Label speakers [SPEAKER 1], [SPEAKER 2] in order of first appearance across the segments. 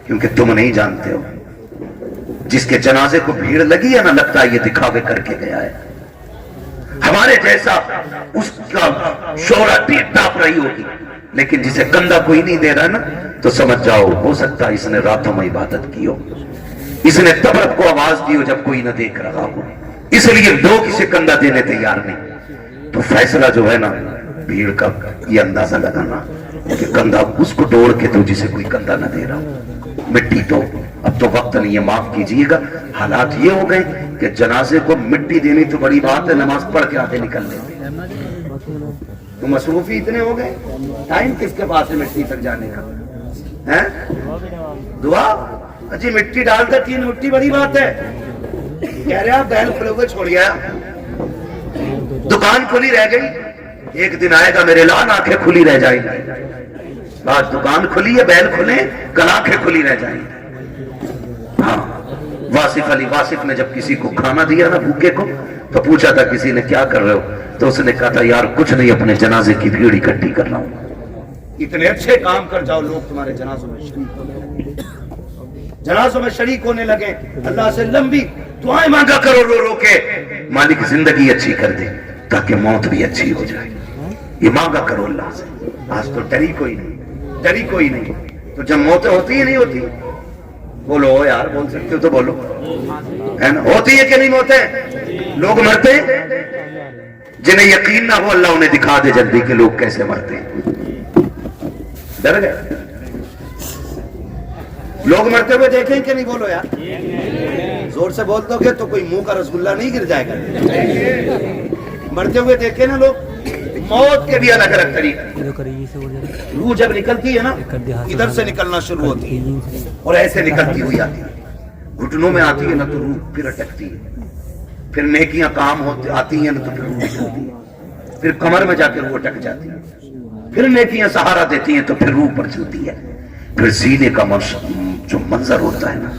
[SPEAKER 1] کیونکہ تم نہیں جانتے ہو جس کے جنازے کو بھیڑ لگی ہے نا، لگتا ہے یہ دکھاوے کر کے گیا ہے. ہمارے جیسا اس کا شہرت ٹیپ ٹاپ رہی ہوگی، لیکن جسے کندھا کوئی نہیں دے رہا نا تو سمجھ جاؤ ہو سکتا ہے اس نے راتوں میں عبادت کی ہو، اس نے تبرک کو آواز دی ہو جب کوئی نہ دیکھ رہا ہو، اس لیے لوگ اسے کندھا دینے تیار نہیں. تو فیصلہ جو ہے نا بھیڑ کا یہ اندازہ لگانا کہ کندھا اس کو دوڑ کے تو جسے کوئی کندھا نہ دے رہا. مٹی تو اب تو وقت نہیں ہے، معاف کیجئے گا، حالات یہ ہو گئے کہ جنازے کو مٹی دینی تو بڑی بات ہے، نماز پڑھ کے آتے نکل لیتے. تو مصروفی اتنے ہو گئے، ٹائم کس کے پاس ہے مٹی تک جانے کا؟ دعا جی مٹی ڈال کر 3 مٹی بڑی بات ہے. کہہ رہے آپ بیل کھلے ہوئے چھوڑ گیا، دکان کھلی رہ گئی، ایک دن آئے گا میرے لان آنکھیں کھلی رہ جائیں گی. آج دکان کھلی ہے، بیل کھلے، کل آنکھیں کھلی رہ جائیں گی. ہاں واصف علی واصف نے جب کسی کو کھانا دیا نا بھوکے کو تو پوچھا تھا کسی نے کیا کر رہے ہو، تو اس نے کہا تھا یار کچھ نہیں، اپنے جنازے کی بھیڑ اکٹھی کر رہا ہوں. اتنے اچھے کام کر جاؤ لوگ تمہارے جنازوں میں شریک ہونے، جنازوں میں شریک ہونے لگے. اللہ سے لمبی دعائیں مانگا کرو رو رو کے، مالک زندگی اچھی کر دے تاکہ موت بھی اچھی ہو جائے. یہ مانگا کرو اللہ سے. آج تو ڈری کوئی نہیں، ڈری کوئی نہیں. تو جب موتیں ہوتی ہی نہیں ہوتی، بولو یار، بول سکتے ہو تو بولو، ہے نا؟ ہوتی ہے کہ نہیں موتیں؟ لوگ مرتے ہیں جنہیں یقین نہ ہو اللہ انہیں دکھا دے جلدی کہ لوگ کیسے مرتے ہیں. ڈر گئے لوگ مرتے ہوئے دیکھیں کہ نہیں؟ بولو یار، زور سے بول دو گے تو کوئی منہ کا رسگلہ نہیں گر جائے گا. مرتے ہوئے دیکھیں نا لوگ. موت کے بھی الگ الگ طریقے. روح جب نکلتی ہے نا ادھر سے نکلنا شروع ہوتی ہے اور ایسے نکلتی ہوئی آتی ہے، گھٹنوں میں آتی ہے نا تو روح پھر اٹکتی ہے، پھر نیکیاں کام آتی ہیں نا تو پھر روح نکلتی ہے، پھر کمر میں جا کے روح اٹک جاتی ہے، پھر نیکیاں سہارا دیتی ہیں تو پھر روح پر چلتی ہے. پھر سینے کا جو منظر ہوتا ہے نا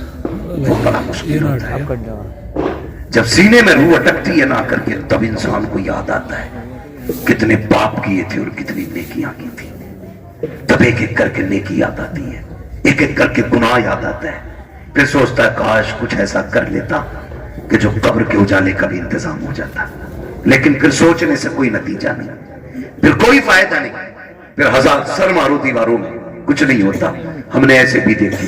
[SPEAKER 1] وہ بڑا مشکل ہوتا ہے. جب سینے میں روح اٹکتی ہے نا کر کے تب انسان کو یاد آتا ہے کتنے پاپ کیے تھے اور کتنی نیکیاں کی تھی. تب ایک ایک کر کے نیکی یاد آتی ہے، ایک ایک کر کے گناہ یاد آتا ہے. پھر سوچتا ہے کاش کچھ ایسا کر لیتا کہ جو قبر کے اجالے کا بھی انتظام ہو جاتا. لیکن پھر سوچنے سے کوئی نتیجہ نہیں، پھر کوئی فائدہ نہیں، پھر ہزار سر مارو دیواروں میں کچھ نہیں ہوتا. ہم نے ایسے بھی دیکھی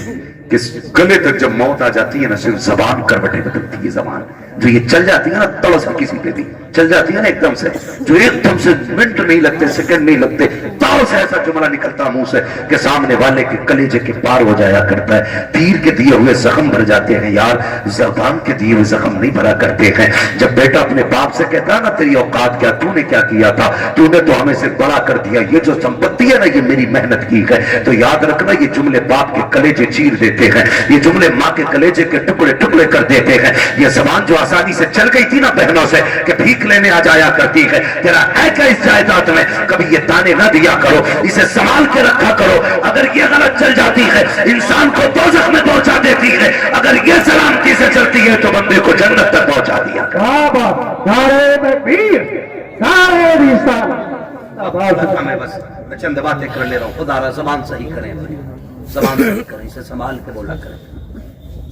[SPEAKER 1] کہ گلے تک جب موت آ جاتی ہے نا صرف زبان کروٹیں بدلتی ہے. زبان جو یہ چل جاتی ہے نا تڑس کسی پہ بھی چل جاتی ہے نا ایک دم سے، جو ایک دم سے منٹ نہیں لگتے، سیکنڈ نہیں لگتے، تاؤ سے ایسا جملہ نکلتا منہ سے کہ سامنے والے کے کلیجے کے پار ہو جایا کرتا ہے. تیر کے دیے ہوئے زخم بھر جاتے ہیں یار، زبان کے دیے ہوئے زخم نہیں بھرا کرتے ہیں. جب بیٹا اپنے باپ سے کہتا ہے نا تیری اوقات کیا، تو نے کیا کیا تھا، تو نے تو ہمیں سے بڑا کر دیا، یہ جو سمپتی ہے نا یہ میری محنت کی ہے. تو یاد رکھنا یہ جملے باپ کے کلیجے چیر دیتے ہیں، یہ جملے ماں کے کلیجے کے ٹکڑے ٹکڑے کر دیتے ہیں. یہ زبان جو آسانی سے چل گئی تھی نا بہنوں سے کہ بھیک لینے آ جایا کرتی ہے، تیرا ہے کیا اس جائیداد میں، کبھی یہ تانے نہ دیا کرو، اسے سنبھال کے رکھا کرو. اگر یہ غلط چل جاتی ہے انسان کو دوزخ میں پہنچا دیتی ہے، اگر یہ سلامتی سے چلتی ہے تو بندے کو جنت تک پہنچا دیا. میں بس چند باتیں کر لے رہا ہوں. خدا را زبان صحیح کریں، زبان صحیح کریں، اسے سنبھال کے بولا کریں،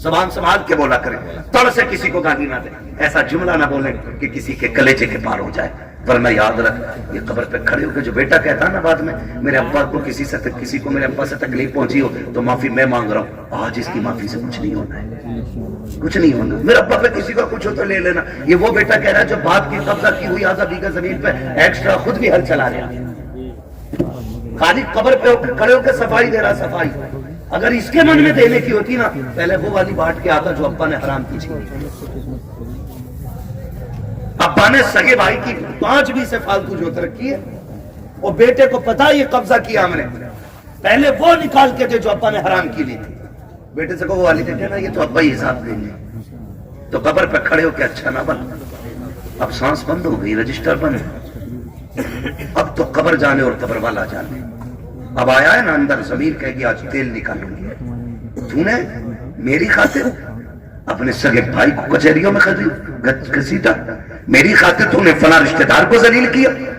[SPEAKER 1] زبان سنبھال کے بولا کریں. تڑ سے کسی کو گالی نہ دیں، ایسا جملہ نہ بولیں کہ کسی کے کلیجے کے پار ہو جائے. ورنہ یاد رکھ یہ قبر پہ کھڑے ہو کے جو بیٹا کہتا نا بعد میں میرے ابا کو کسی کو میرے ابا سے تکلیف پہنچی ہو تو معافی میں مانگ رہا ہوں، آج اس کی معافی سے کچھ نہیں ہونا ہے، کچھ نہیں ہونا. میرے ابا پہ کسی کا کچھ ہو تو لے لینا. یہ وہ بیٹا کہہ رہا ہے جو باپ کی قبضہ کی ہوئی آدھا بیگھہ زمین پہ ایکسٹرا خود بھی ہل چلا رہا ہے، خالی قبر پہ کھڑے ہو کے صفائی دے رہا. صفائی اگر اس کے من میں دینے کی ہوتی نا پہلے وہ والی بانٹ کے آتا جو ابا نے حرام کی تھی. ابا نے سگے بھائی کی 5 بھی سے فالتو جوت رکھی ہے، اور بیٹے کو پتا یہ قبضہ کیا ہم نے، پہلے وہ نکال کے دے جو ابا نے حرام کی لی تھی. بیٹے سے کو وہ والی دیتے نا یہ تو ابا ہی حساب دیں گے. تو قبر پہ کھڑے ہو کے اچھا نہ بن. اب سانس بند ہو گئی، رجسٹر بند، اب تو قبر جانے اور قبر والا جانے. اب آیا ہے نا اندر ضمیر کہے گی آج تیل نکالوں گی. تو نے میری خاطر اپنے سگے بھائی کو کچہریوں میں گھسیٹا، میری خاطر تو نے فلاں رشتہ دار کو ذلیل کیا،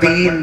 [SPEAKER 1] 3,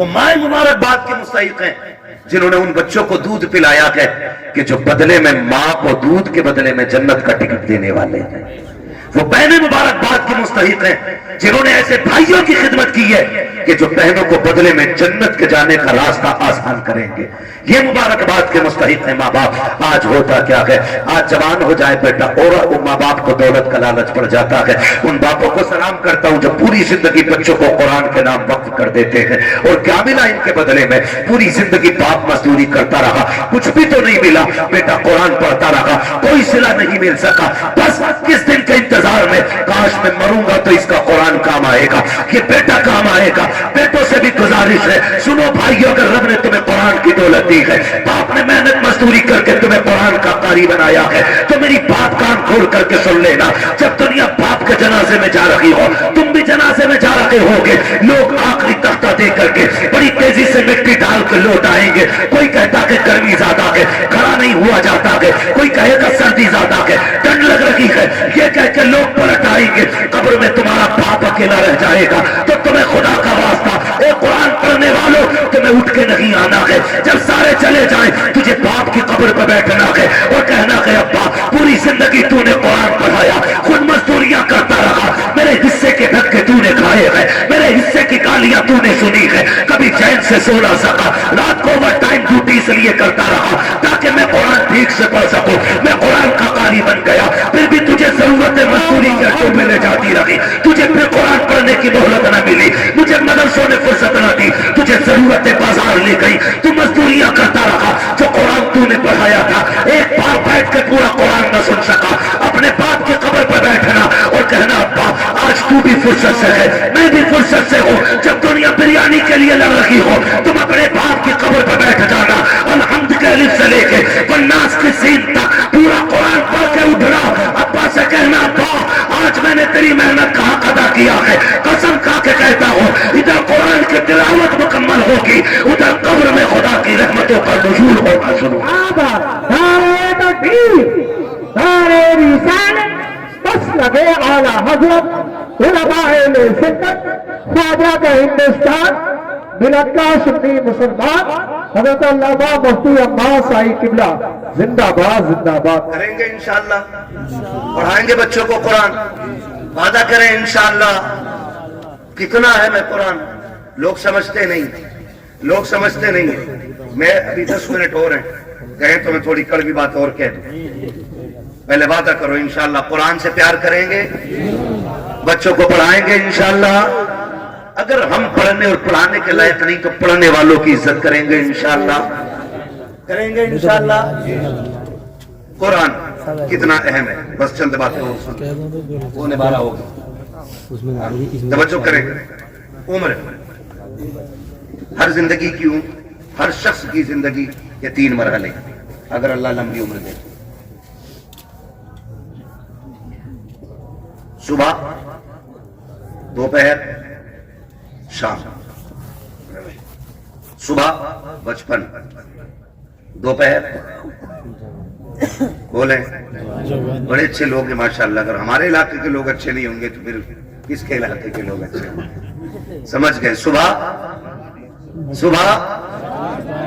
[SPEAKER 1] وہ مائیں مبارکباد کے مستحق ہیں جنہوں نے ان بچوں کو دودھ پلایا ہے کہ جو بدلے میں ماں کو دودھ کے بدلے میں جنت کا ٹکٹ دینے والے ہیں. وہ بہنیں مبارکباد کے مستحق ہیں جنہوں نے ایسے بھائیوں کی خدمت کی ہے کہ جو بہنوں کو بدلے میں جنت کے جانے کا راستہ آسان کریں گے. یہ مبارکباد کے مستحق ہیں ماں باپ. آج ہوتا کیا ہے, آج جوان ہو جائے بیٹا اور ماں باپ کو دولت کا لالچ پڑ جاتا ہے. ان باپوں کو سلام کرتا ہوں جو پوری زندگی بچوں کو قرآن کے نام وقف کر دیتے ہیں, اور کیا ملا ان کے بدلے میں؟ پوری زندگی باپ مزدوری کرتا رہا, کچھ بھی تو نہیں ملا. بیٹا قرآن پڑھتا رہا, کوئی صلہ نہیں مل سکا. بس کس دن کے انتظار میں, کاش میں مروں گا تو اس کا قرآن کام آئے گا, یہ بیٹا کام آئے گا. بیٹوں سے بھی گزارش ہے, سنو بھائیو, اگر رب نے تمہیں قرآن کی دولت دی ہے, باپ نے محنت مزدوری کر کے تمہیں قرآن کا قاری بنایا ہے, تو میری بات کان کھول کر کے سن لینا. جب دنیا باپ کے جنازے میں جا رہی ہو, تم بھی جنازے میں جا رہے ہوگے, لوگ آخری تختہ دے کر کے بڑی تیزی سے مٹی ڈال کے لوٹ آئیں گے. کوئی کہتا کہ گرمی زیادہ ہے, کھڑا نہیں ہوا جاتا ہے. کوئی کہے گا سردی زیادہ ہے, ٹھنڈ لگ رہی ہے. یہ کہہ کے لوگ پلٹ آئیں گے. قبر میں تمہارا باپ اکیلا رہ جائے گا. تو تمہیں خدا کا واسطہ, اے قرآن پڑھنے والوں, تمہیں اٹھ کے نہیں آنا ہے. جب سارے چلے جائیں, تجھے باپ کی قبر پہ بیٹھنا ہے اور کہنا ہے, ابا پوری زندگی تو نے قرآن پڑھایا, خود مزدوریاں کرتا رہا, میرے حصے کے دھکے تو نے کھائے ہیں, میرے حصے کی گالیاں تو نے سنی ہے, کبھی چین سے سو نہ سکا, رات کو اوور ٹائم ڈیوٹی اس لیے کرتا رہا تاکہ میں قرآن ٹھیک سے پڑھ سکوں. میں قرآن کا قاری بن گیا, پھر بھی تجھے ضرورت مزدوری کے تو میں لے جاتی رہی. تجھے پھر قرآن پڑھنے کی مہلت نہ ملی, مجھے مدرسوں نے فرصت نہ دی, تجھے ضرورت بازار لے گئی, تو مزدوریاں کرتا رہا. جو قرآن تو نے پڑھایا تھا, ایک بار بیٹھ کے پورا قرآن نہ سن سکا. اپنے باپ کی قبر پر بیٹھنا اور کہنا, ابا آج تو بھی فرصت سے ہے, میں بھی فرصت سے ہوں. جب دنیا بریانی کے لیے لڑ رہی ہو, تم اپنے باپ کی قبر پر بیٹھ جانا. الحمد کے الف سے لے کے والناس کی سین تک پورا قرآن پڑھ کے اٹھنا. ابا سے کہنا, ابا آج میں نے تیری محنت کا حق ادا کیا ہے, قسم کھا کے کہتا ہوں, ادھر قرآن کی تلاوت مکمل ہوگی, ادھر قبر میں خدا کی رحمتوں کا نزول ہوگا. سنو
[SPEAKER 2] نعرہ تکبیر, نعرہ رسالت, مسلک اعلیٰ حضرت علماء سنت خواجہ کا ہندوستان, ملت کا سنی مسلمان حضرت علامہ مفتی عباس صاحب قبلہ زندہ باد زندہ باد.
[SPEAKER 1] کریں گے انشاءاللہ, پڑھائیں گے بچوں کو قرآن, وعدہ کریں انشاءاللہ. کتنا ہے میں قرآن, لوگ سمجھتے نہیں, لوگ سمجھتے نہیں. میں ابھی 10 منٹ اور ہیں, کہیں تو میں تھوڑی کڑوی بات اور کہہ دوں. پہلے وعدہ کرو انشاءاللہ قرآن سے پیار کریں گے, بچوں کو پڑھائیں گے انشاءاللہ. اگر ہم پڑھنے اور پڑھانے کے لائق نہیں تو پڑھنے والوں کی عزت کریں گے انشاءاللہ, کریں گے انشاءاللہ. قرآن کتنا اہم ہے, بس چند باتیں اور سن, وہ نبھارا ہوگا. توجہ کریں, عمر, ہر زندگی کی ہر شخص کی زندگی یہ 3 مرحلے, اگر اللہ لمبی عمر دے. صبح, دوپہر, شام. صبح بچپن, دوپہر بولیں بڑے اچھے لوگ ہیں ماشاءاللہ. اگر ہمارے علاقے کے لوگ اچھے نہیں ہوں گے تو پھر کس کے علاقے کے لوگ اچھے ہوں گے؟ سمجھ گئے. صبح صبح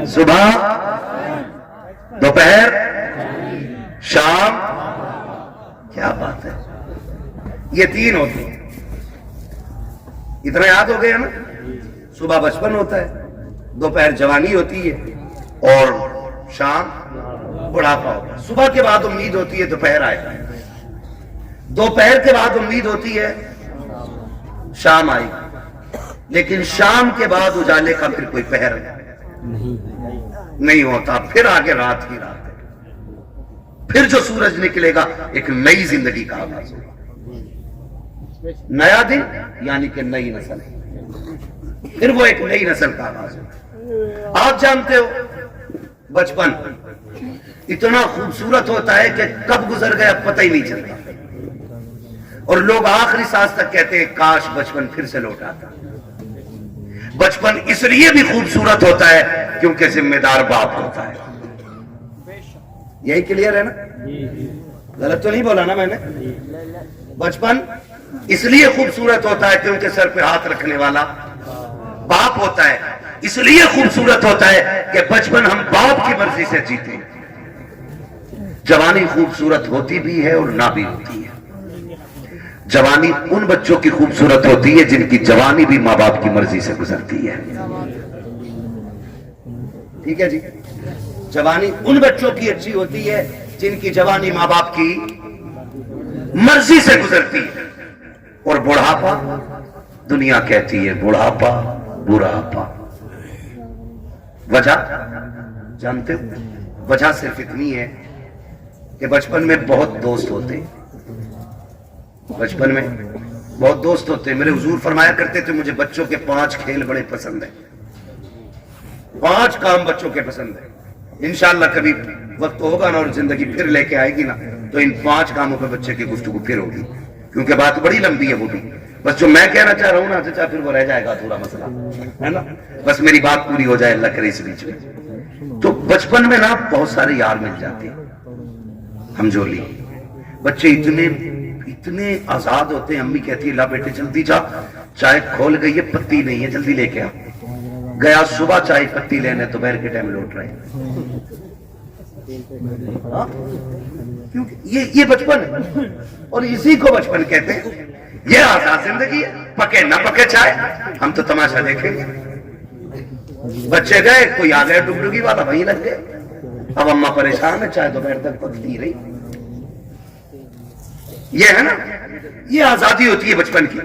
[SPEAKER 1] صبح, دوپہر, شام. کیا بات ہے, یہ 3 ہوتی ہیں. اتنا یاد ہو گیا نا. صبح بچپن ہوتا ہے, دوپہر جوانی ہوتی ہے, اور شام بڑھاپا ہوتا ہے. صبح کے بعد امید ہوتی ہے دوپہر آئے گا, دوپہر کے بعد امید ہوتی ہے شام آئے گی, لیکن شام کے بعد اجالے کا پھر کوئی پہر نہیں ہوتا. پھر آگے رات کی رات ہے, پھر جو سورج نکلے گا ایک نئی زندگی کا آغاز ہوگا. نیا دن یعنی کہ نئی نسل, پھر وہ ایک نئی نسل کا آغاز ہوگا. آپ جانتے ہو بچپن اتنا خوبصورت ہوتا ہے کہ کب گزر گیا پتہ ہی نہیں چلتا, اور لوگ آخری سانس تک کہتے ہیں کاش بچپن پھر سے لوٹ آتا. بچپن اس لیے بھی خوبصورت ہوتا ہے کیونکہ ذمہ دار باپ ہوتا ہے. یہی کلیئر ہے نا, غلط تو نہیں بولا نا میں نے. بچپن اس لیے خوبصورت ہوتا ہے کیونکہ سر پہ ہاتھ رکھنے والا باپ ہوتا ہے. اس لیے خوبصورت ہوتا ہے کہ بچپن ہم باپ کی مرضی سے جیتے. جوانی خوبصورت ہوتی بھی ہے اور نہ بھی ہوتی ہے. جوانی ان بچوں کی خوبصورت ہوتی ہے جن کی جوانی بھی ماں باپ کی مرضی سے گزرتی ہے. ٹھیک ہے جی. جوانی ان بچوں کی اچھی ہوتی ہے جن کی جوانی ماں باپ کی مرضی سے گزرتی ہے. اور بڑھاپا دنیا کہتی ہے بڑھاپا بڑھاپا. وجہ جانتے ہو؟ وجہ صرف اتنی ہے کہ بچپن میں بہت دوست ہوتے. بچپن میں بہت دوست ہوتے. میرے حضور فرمایا کرتے تھے مجھے بچوں کے 5 کھیل بڑے پسند ہیں. 5 کام بچوں کے پسند ہیں. انشاءاللہ کبھی وقت ہوگا نا اور زندگی پھر لے کے آئے گی نا تو ان 5 کاموں پہ بچے کی گفتگو پھر ہوگی, کیونکہ بات بڑی لمبی ہے. وہ بھی بس جو میں کہنا چاہ رہا ہوں نا چچا پھر وہ رہ جائے گا تھوڑا مسئلہ ہے نا. بس میری بات پوری ہو جائے اللہ کرے اس بیچ میں. تو بچپن میں نا بہت سارے یار مل جاتے ہیں. ہم جولی بچے اتنے آزاد ہوتے ہیں. امی کہتی ہے لا بیٹے جلدی جا, چائے کھول گئی ہے پتی نہیں ہے جلدی لے کے آ. گیا صبح چائے پتی لینے تو دوپہر کے ٹائم لوٹ رہے ہیں. کیونکہ یہ بچپن ہے اور اسی کو بچپن کہتے ہیں. یہ آزاد زندگی ہے. پکے نہ پکے چائے ہم تو تماشا دیکھیں گے. بچے گئے کوئی آ گیا ڈگڈگی والا وہیں لگ گئے. اب اماں پریشان ہے چائے دوپہر تک پکتی رہی. یہ ہے نا یہ آزادی ہوتی ہے بچپن کی.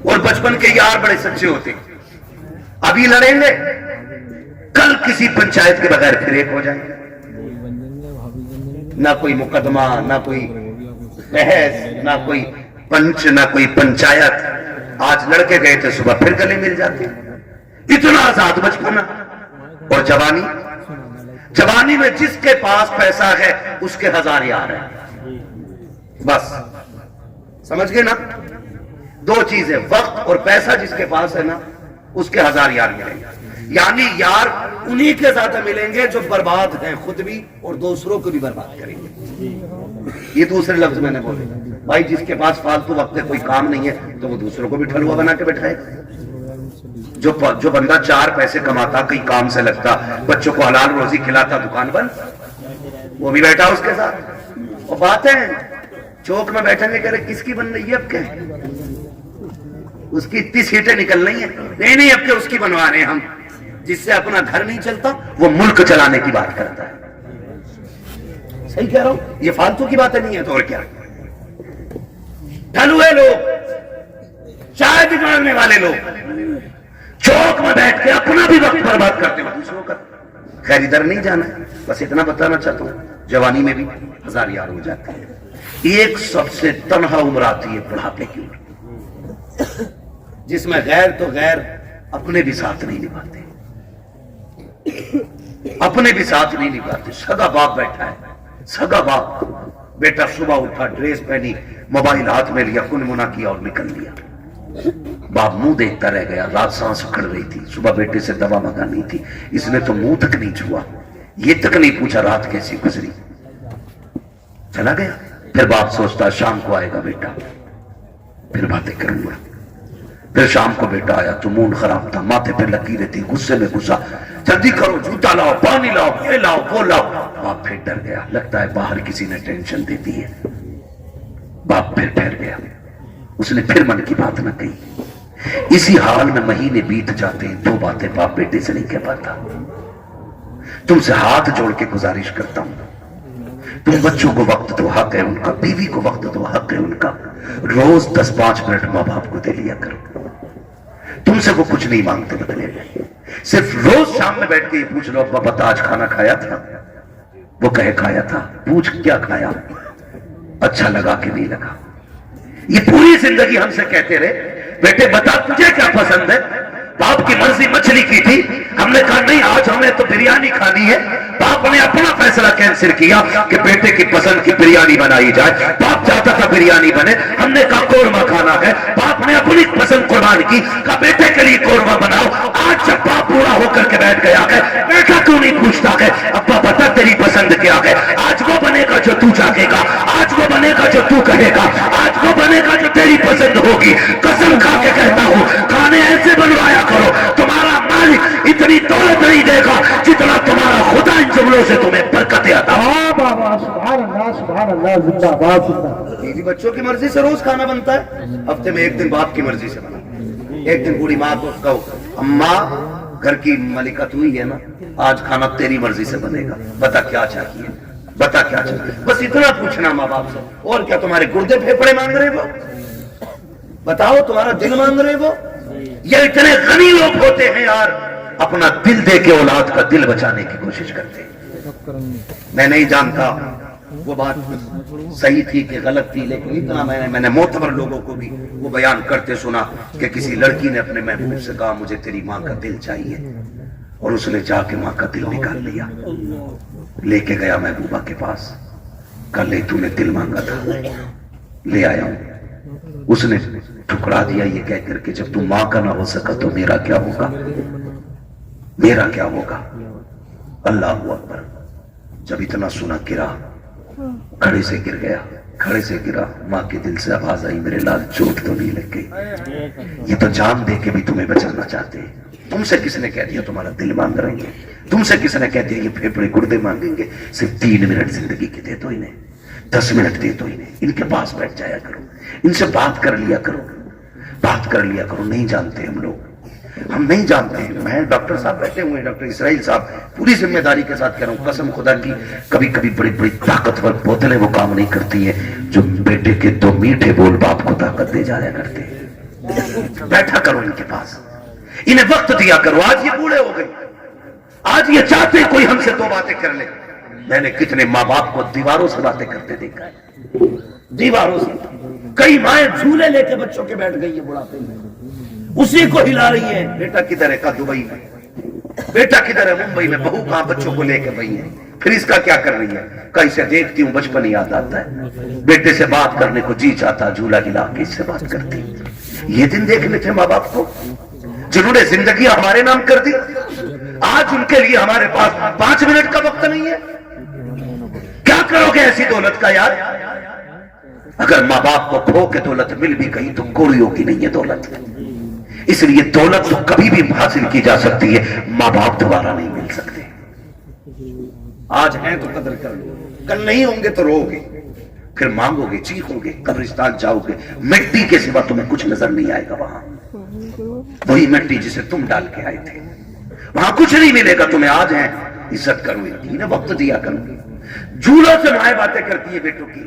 [SPEAKER 1] اور بچپن کے یار بڑے سچے ہوتے ہیں. ابھی لڑیں گے کل کسی پنچایت کے بغیر پھر ایک ہو جائیں گے. نہ کوئی مقدمہ نہ کوئی بحث نہ کوئی پنچ نہ کوئی پنچایت. آج لڑکے گئے تھے صبح پھر گلے مل جاتے ہیں. اتنا آزاد بچپن. اور جوانی میں جس کے پاس پیسہ ہے اس کے 1000 یار ہیں. بس سمجھ گئے نا. 2 چیزیں وقت اور پیسہ. جس کے پاس ہے نا اس کے 1000 یار ملیں گے. یعنی یار انہی کے زیادہ ملیں گے جو برباد ہیں خود بھی اور دوسروں کو بھی برباد کریں گے. یہ دوسرے لفظ میں نے بولے. بھائی جس کے پاس فالتو وقت ہے کوئی کام نہیں ہے تو وہ دوسروں کو بھی ٹھلوا بنا کے بٹھائے. جو بندہ 4 پیسے کماتا کئی کام سے لگتا بچوں کو حلال روزی کھلاتا دکان بند وہ بھی بیٹھا اس کے ساتھ. اور بات ہے چوک میں بیٹھیں گے کہ کس کی بن رہی ہے اب کیا اس کی اتنی سیٹیں نکل رہی ہیں. نہیں اب کہ اس کی بنوا رہے ہیں ہم. جس سے اپنا گھر نہیں چلتا وہ ملک چلانے کی بات کرتا ہے. صحیح کہہ رہا ہوں. یہ فالتو کی باتیں نہیں ہے تو اور کیا. ڈھلوے لوگ چائے بگاڑنے والے لوگ چوک میں بیٹھ کے اپنا بھی وقت برباد کرتے ہیں دوسروں کا. خیر ادھر نہیں جانا ہے. بس اتنا بتانا چاہتا ہوں جوانی میں بھی 1000 یار ہو جاتے ہیں. ایک سب سے تنہا عمر آتی ہے بڑھاپے کی عمر جس میں غیر تو غیر اپنے بھی ساتھ نہیں نبھاتے. اپنے بھی ساتھ نہیں نبھاتے. سگا باپ بیٹھا ہے. سگا باپ بیٹا صبح اٹھا ڈریس پہنی موبائل ہاتھ میں لیا کنمنا کیا اور نکل لیا. باپ منہ دیکھتا رہ گیا. رات سانس اکڑ رہی تھی. صبح بیٹے سے دوا منگانی تھی. اس نے تو منہ تک نہیں چھوا. یہ تک نہیں پوچھا رات کیسی گزری. چلا گیا. پھر باپ سوچتا شام کو آئے گا بیٹا پھر باتیں کروں گا. پھر شام کو بیٹا آیا تو موڈ خراب تھا. ماتھے پہ لکیریں تھی. غصے میں گھسا. جلدی کرو جوتا لاؤ پانی لاؤ یہ لاؤ وہ لاؤ. باپ پھر ڈر گیا. لگتا ہے باہر کسی نے ٹینشن دے دی ہے. باپ پھر ٹھہر گیا. اس نے پھر من کی بات نہ کہی. اسی حال میں مہینے بیت جاتے ہیں. 2 باتیں باپ بیٹے سے نہیں کہہ پاتا. تم سے ہاتھ جوڑ کے گزارش کرتا ہوں تم بچوں کو وقت دو حق ہے ان کا. بیوی کو وقت دو حق ہے ان کا. روز 10-5 منٹ ماں باپ کو دے لیا کرو. تم سے وہ کچھ نہیں مانگتے بدلے میں. صرف روز شام میں بیٹھ کے یہ پوچھ لو ابا بتا آج کھانا کھایا تھا. وہ کہے کھایا تھا. پوچھ کیا کھایا. اچھا لگا کہ نہیں لگا. یہ پوری زندگی ہم سے کہتے رہے بیٹے بتا تجھے کیا پسند ہے. باپ کی مرضی مچھلی کی تھی. ہم نے کہا نہیں آج ہمیں تو بریانی کھانی ہے. باپ نے اپنا فیصلہ کینسل کیا کہ بیٹے کی پسند کی بریانی بنائی جائے. باپ چاہتا تھا بریانی بنے. ہم نے کہا قورمہ کھانا ہے. باپ نے اپنی پسند قربان کی. کہا بیٹے کے لیے قورمہ بناؤ. آج جب باپ بوڑھا ہو کر کے بیٹھ گیا ہے بیٹا کیوں نہیں پوچھتا ہے ابا بتا تیری پسند کیا ہے. آج وہ بنے گا جو تو چاہے گا. آج وہ بنے گا جو تو کہے گا. آج وہ بنے گا جو تیری پسند ہوگی. قسم کھا کے کہتا ہوں کھانے ایسے بنوایا کرو تمہارا مالک اتنا اتنی دولت نہیں دے گا جتنا تمہارا خدا ان جملوں سے تمہیں برکتیں عطا۔
[SPEAKER 2] ہاں بابا سبحان اللہ زندہ باد زندہ باد۔
[SPEAKER 1] بیوی بچوں کی مرضی سے روز کھانا بنتا ہے، ہفتے میں ایک دن باپ کی مرضی سے بنا، ایک دن بوڑھی ماں کو کہو اماں گھر کی ملکہ تو ہی ہے نا، آج کھانا تیری مرضی سے بنے گا، بتا کیا چاہیے، بتا کیا چاہیے، بس اتنا پوچھنا ماں باپ سے۔ اور کیا تمہارے گردے پھیپڑے مانگ رہے وہ؟ بتاؤ تمہارا دل مانگ رہے وہ؟ یہ اتنے غنی لوگ ہوتے ہیں یار، اپنا دل دے کے اولاد کا دل بچانے کی کوشش کرتے ہیں۔ میں نہیں جانتا وہ بات صحیح تھی کہ غلط تھی، لیکن اتنا میں نے معتبر لوگوں کو بھی وہ بیان کرتے سنا کہ کسی لڑکی نے اپنے محبوب سے کہا مجھے تیری ماں کا دل چاہیے، اور اس نے جا کے ماں کا دل نکال لیا، لے کے گیا محبوبہ کے پاس، کل لے تو نے دل مانگا تھا لے آیا ہوں۔ اس نے ٹھکرا دیا یہ کہہ کر کے جب تم ماں کا نہ ہو سکا تو میرا کیا ہوگا، میرا کیا ہوگا۔ اللہ اکبر۔ جب اتنا سنا گرا، کھڑے سے گر گیا، کھڑے سے گرا، ماں کے دل سے آواز آئی میرے لال چوٹ تو نہیں لگ گئی، یہ تو جان دے کے بھی تمہیں بچانا چاہتے ہیں۔ تم سے کس نے کہہ دیا تمہارا دل مانگ رہے ہیں، تم سے کس نے کہہ دیا یہ پھیپڑے گردے مانگیں گے، صرف 3 منٹ زندگی کے دے دو انہیں، 10 منٹ دے دو انہیں، ان کے پاس بیٹھ جایا کرو، ان سے بات کر لیا کرو، بات کر لیا کرو۔ نہیں جانتے ہم لوگ، ہم نہیں جانتے ہیں۔ میں ڈاکٹر صاحب بیٹھے ہوئے ہیں، ڈاکٹر اسرائیل صاحب، پوری ذمہ داری کے ساتھ کہہ رہا ہوں، قسم خدا کی کبھی کبھی بڑی بڑی طاقتور بوتلیں وہ کام نہیں کرتی ہیں جو بیٹے کے 2 میٹھے بول باپ کو طاقت دے جایا کرتے ہیں۔ بیٹھا کرو ان کے پاس، انہیں وقت دیا کرو۔ آج یہ بوڑھے ہو گئے، آج یہ چاہتے کوئی ہم سے 2 باتیں کر لے۔ میں نے کتنے ماں باپ کو دیواروں سے باتیں کرتے دیکھا ہے، دیواروں سے۔ کئی مائیں جھولے لے کے بچوں کے بیٹھ گئی ہیں بڑھاپے میں، اسی کو ہلا رہی ہے، بیٹا کدھر ہے کا دبئی میں، بیٹا کدھر ہے ممبئی میں، بہو کہاں بچوں کو لے کے گئی ہے، پھر اس کا کیا کر رہی ہے۔ کہیں سے دیکھتی ہوں بچپن یاد آتا ہے، بیٹے سے بات کرنے کو جی چاہتا، جھولا ہلا کے اس سے بات کرتی۔ یہ دن دیکھنے تھے ماں باپ کو جنہوں نے زندگی ہمارے نام کر دی۔ آج ان کے لیے ہمارے پاس 5 منٹ کا وقت نہیں ہے۔ کیا کرو گے ایسی دولت کا یار؟ اگر ماں باپ کو کھو کے دولت مل بھی گئی تو کوڑیوں کی نہیں ہے دولت۔ اس لیے دولت تو کبھی بھی حاصل کی جا سکتی ہے، ماں باپ دوبارہ نہیں مل سکتے۔ آج ہیں تو قدر کر لو، کل نہیں ہوں گے تو رو گے، پھر مانگو گے، چیخو گے، قبرستان جاؤ گے، مٹی کے سوا تمہیں کچھ نظر نہیں آئے گا وہاں، وہی مٹی جسے تم ڈال کے آئے تھے، وہاں کچھ نہیں ملے گا تمہیں۔ آج ہیں عزت کرو، انہیں وقت دیا کرو۔ جھولوں سے مائیں باتیں کرتی ہے بیٹوں کی،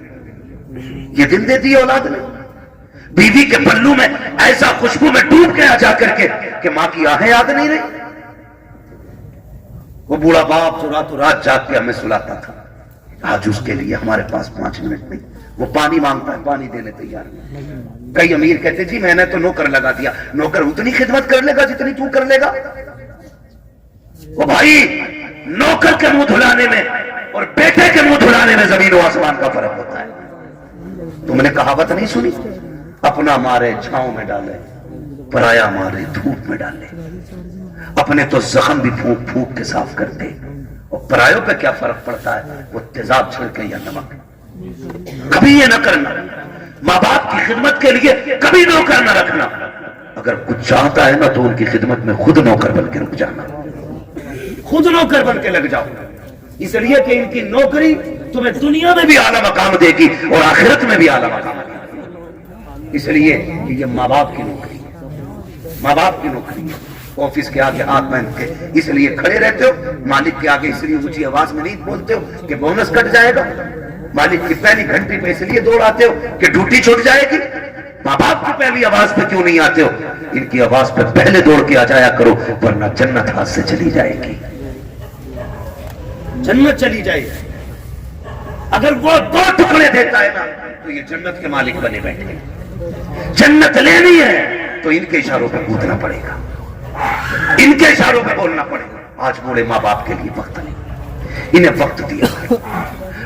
[SPEAKER 1] یہ دن دے دی اولاد نے۔ بیوی کے پلو میں ایسا خوشبو میں ڈوب گیا جا کر کے کہ ماں کی آہیں یاد نہیں رہی۔ وہ بوڑھا باپ جو راتوں رات جاگ کے ہمیں سلاتا تھا، آج اس کے لیے ہمارے پاس 5 منٹ نہیں۔ وہ پانی مانگتا ہے، پانی دینے تیار نہیں۔ کئی امیر کہتے جی میں نے تو نوکر لگا دیا، نوکر اتنی خدمت کر لے گا جتنی تو کر لے گا۔ وہ بھائی نوکر کے منہ دھلانے میں اور بیٹے کے منہ دھلانے میں زمین و آسمان کا فرق ہوتا ہے۔ تم نے کہاوت نہیں سنی؟ اپنا مارے چھاؤں میں ڈالے، پرایا مارے دھوپ میں ڈالے۔ اپنے تو زخم بھی پھونک پھونک کے صاف کرتے، اور پرایوں پہ کیا فرق پڑتا ہے، وہ تیزاب چھڑکے یا نمک۔ کبھی یہ نہ کرنا، ماں باپ کی خدمت کے لیے کبھی نوکر نہ رکھنا۔ اگر کچھ چاہتا ہے نا تو ان کی خدمت میں خود نوکر بن کے رک جانا، خود نوکر بن کے لگ جاؤ، اس لیے کہ ان کی نوکری تمہیں دنیا میں بھی اعلیٰ مقام دے گی اور آخرت میں بھی اعلیٰ مقام دے گی۔ اس لیے کہ یہ ماں باپ کی نوکری ہے، ماں باپ کی نوکری ہے۔ آفس کے آگے ہاتھ باندھ کے اس لیے کھڑے رہتے ہو، مالک کے آگے اس لیے اونچی آواز میں نہیں بولتے ہو کہ بونس کٹ جائے گا، مالک کی پہلی گھنٹی پہ اس لیے دوڑاتے ہو کہ ڈیوٹی چھوٹ جائے گی۔ ماں باپ کی پہلی آواز پہ کیوں نہیں آتے ہو؟ ان کی آواز پہ پہلے دوڑ کے آ جایا کرو، ورنہ جنت ہاتھ سے چلی جائے گی، جنت چلی جائے گی۔ اگر وہ 2 ٹکڑے دیتا ہے نا تو یہ جنت کے مالک بنے بیٹھے۔ جنت لینی ہے تو ان کے اشاروں پہ کودنا پڑے گا، ان کے اشاروں پہ بولنا پڑے گا۔ آج بوڑھے ماں باپ کے لیے وقت نہیں، انہیں وقت دیا۔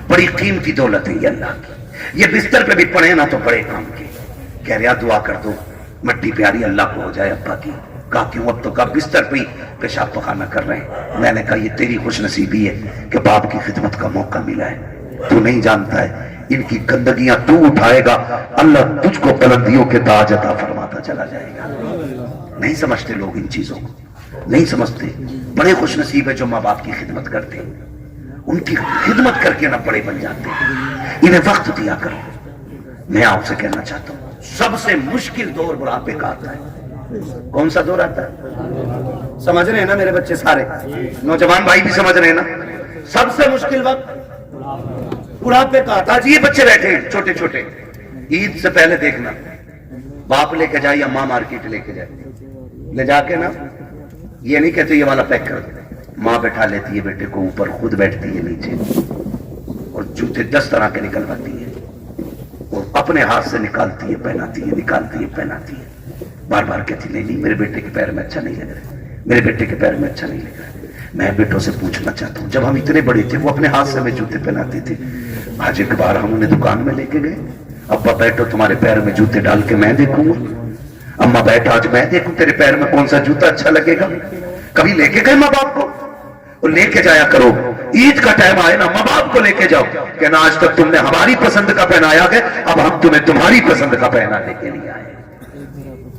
[SPEAKER 1] بڑی قیمتی دولت ہے یہ اللہ کی۔ یہ بستر پہ بھی پڑے نا تو بڑے کام کے، کہہ رہا دعا کر دو مٹی پیاری اللہ کو ہو جائے ابا کی۔ کہا کیوں؟ اب تو کہا بستر پہ ہی پیشاب پخانہ کر رہے ہیں۔ میں نے کہا یہ تیری خوش نصیبی ہے کہ باپ کی خدمت کا موقع ملا ہے، تو نہیں جانتا ہے ان کی گندگیاں تو اٹھائے گا، اللہ تجھ کو بلندیوں کے تاج عطا فرماتا چلا جائے گا۔ نہیں سمجھتے لوگ ان چیزوں کو، نہیں سمجھتے۔ بڑے خوش نصیب ہے جو ماں باپ کی خدمت کرتے ہیں، ان کی خدمت کر کے نہ بڑے بن جاتے ہیں، انہیں وقت دیا کرو۔ میں آپ سے کہنا چاہتا ہوں سب سے مشکل دور بڑھاپے کا آتا ہے۔ کون سا دور آتا ہے؟ سمجھ رہے ہیں نا میرے بچے سارے، نوجوان بھائی بھی سمجھ رہے ہیں نا؟ سب سے مشکل وقت بڑھاپے کا آتا ہے۔ جی یہ بچے بیٹھے ہیں چھوٹے چھوٹے، عید سے پہلے دیکھنا باپ لے کے جائے یا ماں مارکیٹ لے کے جائے، لے جا کے نا یہ نہیں کہتے یہ والا پیک کر دے، ماں بیٹھا لیتی ہے بیٹے کو اوپر، خود بیٹھتی ہے نیچے اور جوتے 10 طرح کے نکلواتی ہے اور اپنے ہاتھ سے نکالتی ہے پہناتی ہے، نکالتی ہے پہناتی ہے، بار بار کہتی نہیں نہیں میرے بیٹے کے پیر میں اچھا نہیں لگ رہا، میرے بیٹے کے پیر میں اچھا نہیں لگ رہا۔ میں بیٹوں سے پوچھنا چاہتا ہوں جب ہم اتنے بڑے تھے وہ اپنے ہاتھ سے ہمیں جوتے پہناتے تھے، آج ایک بار ہم انہیں دکان میں لے کے گئے، ابا بیٹھو تمہارے پیر میں جوتے ڈال کے میں دیکھوں گا، اما بیٹھ آج میں دیکھوں تیرے پیر میں کون سا جوتا اچھا لگے گا۔ کبھی لے کے گئے ماں باپ کو؟ اور لے کے جایا کرو، عید کا ٹائم آئے نا ماں باپ کو لے کے جاؤ، کہنا آج تک تم نے ہماری پسند کا پہنایا ہے، اب ہم تمہیں تمہاری پسند کا پہنانے کے لیے آئے،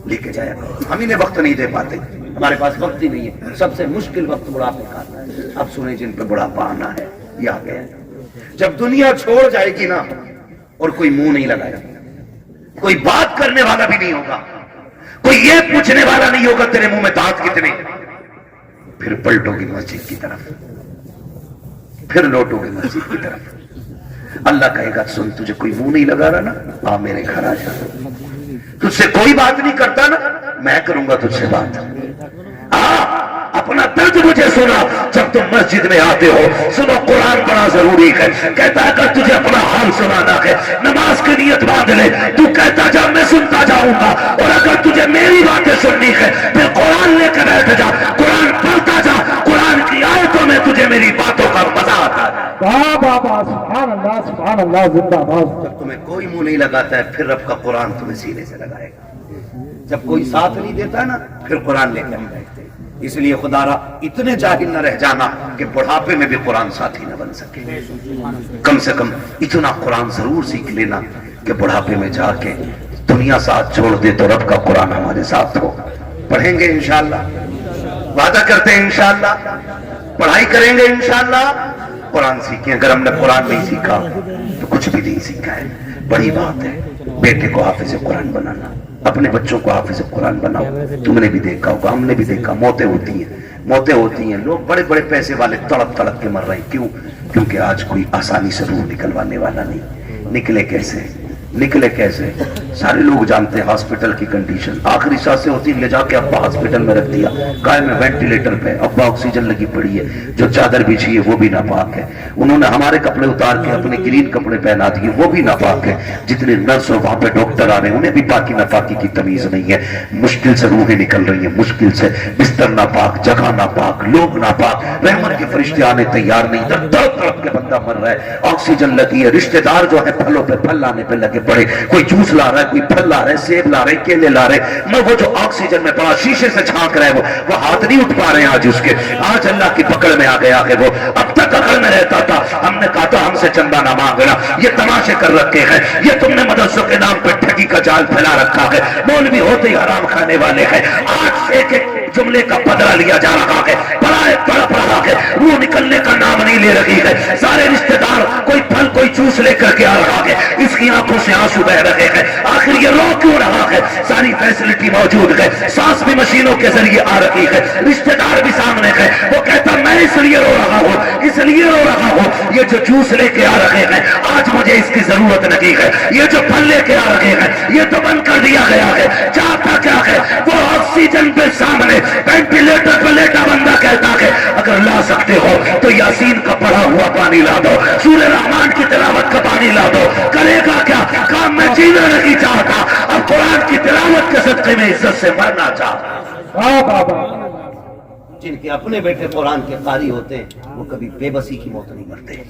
[SPEAKER 1] لے کے جایا کرو۔ ہم انہیں وقت نہیں دے پاتے، ہمارے پاس وقت ہی نہیں ہے۔ سب سے مشکل وقت بڑھاپے کا آتا ہے۔ اب سنیں جن پہ بڑھاپا آنا ہے یہ آ گیا، جب دنیا چھوڑ جائے گی نا اور کوئی منہ نہیں لگائے گا، کوئی بات کرنے والا بھی نہیں ہوگا، کوئی یہ پوچھنے والا نہیں ہوگا تیرے منہ میں دانت کتنے، پھر پلٹو گی مسجد کی طرف، پھر لوٹو گی مسجد کی طرف۔ اللہ کہے گا سن تجھے کوئی منہ نہیں لگا رہا نا، آ میرے گھر آ جا، تجھ سے کوئی بات نہیں کرتا نا میں کروں گا تجھ سے بات، اپنا درد مجھے سنا جب تم مسجد میں آتے ہو، سنو قرآن بڑا ضروری ہے، کہتا ہے اگر تجھے اپنا حال سنانا ہے نماز کی نیت باندھ لے، تو کہتا جا میں سنتا جاؤں گا، اور اگر تجھے میری باتیں سننی ہے پھر قرآن لے کر بیٹھ جا، قرآن پڑھتا جا، قرآن کی آیتوں میں تجھے میری باتوں کا مزہ آتا ہے۔
[SPEAKER 2] سبحان اللہ زندہ باد۔
[SPEAKER 1] جب تمہیں کوئی منہ نہیں لگاتا ہے پھر رب کا قرآن تمہیں سینے سے لگائے گا، جب کوئی ساتھ نہیں دیتا نا پھر قرآن لے کے ہم بیٹھتے ہیں۔ اس لیے خدا را اتنے جاہل نہ رہ جانا کہ بڑھاپے میں بھی قرآن ساتھی نہ بن سکے، کم سے کم اتنا قرآن ضرور سیکھ لینا کہ بڑھاپے میں جا کے دنیا ساتھ چھوڑ دے تو رب کا قرآن ہمارے ساتھ ہو۔ پڑھیں گے انشاءاللہ، وعدہ کرتے ہیں انشاءاللہ، پڑھائی کریں گے انشاءاللہ، قرآن سیکھیں۔ اگر ہم نے قرآن نہیں سیکھا تو کچھ بھی نہیں سیکھا ہے۔ بڑی بات ہے بیٹے کو حافظ قرآن بنانا، اپنے بچوں کو حافظ قرآن بناؤ۔ تم نے بھی دیکھا ہوگا، ہم نے بھی دیکھا، موتیں ہوتی ہیں، لوگ بڑے بڑے پیسے والے تڑپ تڑپ کے مر رہے ہیں، کیوں؟ کیونکہ آج کوئی آسانی سے روح نکلوانے والا نہیں۔ نکلے کیسے؟ سارے لوگ جانتے ہیں ہاسپٹل کی کنڈیشن، آخری سانسیں ہوتی لے جا کے ابا ہاسپٹل میں رکھ دیا، گائے میں وینٹیلیٹر پہ، ابا آکسیجن لگی پڑی ہے، جو چادر بچھی ہے وہ بھی ناپاک ہے، انہوں نے ہمارے کپڑے اتار کے اپنے گرین کپڑے پہنا دیے وہ بھی ناپاک ہے، جتنے نرس اور وہاں پہ ڈاکٹر آ رہے ہیں انہیں بھی پاکی ناپاکی کی تمیز نہیں ہے، مشکل سے روحیں نکل رہی ہیں، مشکل سے، بستر ناپاک، جگہ ناپاک، لوگ ناپاک، رحمت کے فرشتے آنے تیار نہیں، تڑپ تڑپ کے بندہ مر رہا ہے، آکسیجن لگی ہے، رشتہ دار جو ہے پھلوں پہ پھل لانے پہ لگے پڑے، کوئی جوس لا رہا ہے، کوئی پھل لا رہا ہے، سیب لا رہے، کیلے لا رہے، میں وہ جو آکسیجن میں پڑا شیشے سے چھانک رہا ہے وہ ہاتھ نہیں اٹھ پا رہے ہیں آج اس کے، آج اللہ کی پکڑ میں آ گیا ہے وہ، اب تک عقل میں رہتا تھا، ہم نے کہا تھا ہم سے چندہ نہ مانگنا، یہ تماشے کر رکھے ہیں، یہ تم نے مدرسوں کے نام پہ ٹھگی کا جال پھیلا رکھا ہے، مولوی ہوتے ہی حرام کھانے والے ہیں، آج ایک ایک جملے کا بدلہ لیا جا رہا ہے، پڑھائے تڑپ رہا ہے، روح نکلنے کا نام نہیں لے رہی ہے، سارے رشتہ دار کوئی پھل کوئی جوس لے کر کے آ رہا ہے، اس کی آنکھوں سے آنسو بہ رہے ہیں، آخر یہ رو کیوں رہا ہے؟ ساری فیسلٹی موجود ہے، سانس بھی مشینوں کے ذریعے آ رہی ہے، رشتہ دار بھی سامنے ہے، وہ کہتا میں اس لیے رو رہا ہوں، اس لیے رو رہا ہوں، یہ جو جوس لے کے آ رہے ہیں آج مجھے اس کی ضرورت نہیں ہے، یہ جو پھل لے کے آ رہے ہیں یہ تو بند کر دیا گیا ہے، چاہتا کیا ہے؟ وہ آکسیجن پہ سامنے وینٹیلیٹر پہ لیٹا بندہ کہتا ہے اگر لا سکتے ہو تو یاسین کا پڑھا ہوا پانی لا دو، سورہ رحمان کی تلاوت کا پانی لا دو، کرے گا کیا؟ کام میں جینا نہیں چاہتا، اب قرآن کی تلاوت کے صدقے میں عزت سے مرنا چاہتا۔ جن کے اپنے بیٹے قرآن کے قاری ہوتے ہیں وہ کبھی بے بسی کی موت نہیں مرتے۔